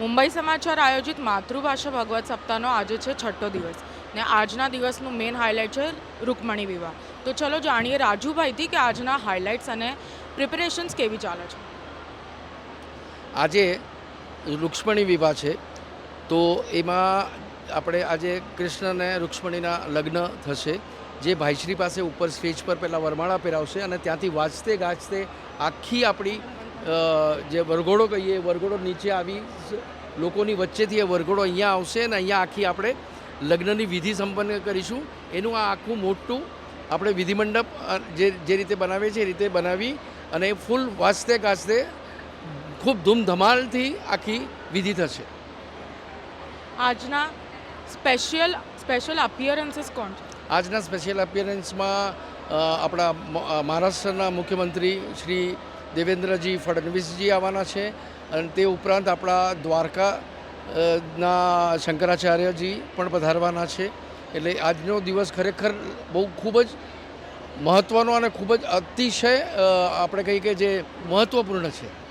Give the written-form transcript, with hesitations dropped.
મુંબઈ સમાચાર આયોજિત માતૃભાષા ભગવત સપ્તાહનો આજે છે છઠ્ઠો દિવસ ને આજના દિવસનું મેઇન હાઇલાઇટ છે રૂકમણી વિવાહ. તો ચલો જાણીએ રાજુભાઈથી કે આજના હાઇલાઇટ્સ અને પ્રિપેરેશન્સ કેવી ચાલે છે. આજે રૂક્ષ્મણી વિવાહ છે, તો એમાં આપણે આજે કૃષ્ણ અને રૂક્ષ્મણીના લગ્ન થશે, જે ભાઈશ્રી પાસે ઉપર સ્ટેજ પર પહેલાં વરમાળા પહેરાવશે અને ત્યાંથી વાજતે ગાજતે આખી આપણી જે વરઘોડો કહીએ વરઘોડો નીચે આવી લોકોની વચ્ચેથી એ વરઘોડો અહીંયા આવશે અને અહીંયા આખી આપણે લગ્નની વિધિ સંપન્ન કરીશું. એનું આ આખું મોટું આપણે વિધિમંડપ જે રીતે બનાવીએ છીએ એ રીતે બનાવી અને ફૂલ વાજતે ગાજતે ખૂબ ધૂમધમાલથી આખી વિધિ થશે. આજના સ્પેશિયલ અપિયરન્સીસ કોણ છે? આજના સ્પેશિયલ અપિયરન્સમાં આપણા મહારાષ્ટ્રના મુખ્યમંત્રી શ્રી દેવેન્દ્રજી ફડણવીસજી આવવાના છે અને તે ઉપરાંત આપણા દ્વારકાના શંકરાચાર્યજી પણ પધારવાના છે. એટલે આજનો દિવસ ખરેખર બહુ ખૂબ જ મહત્ત્વનો અને ખૂબ જ અતિશય આપણે કહીએ કે જે મહત્ત્વપૂર્ણ છે.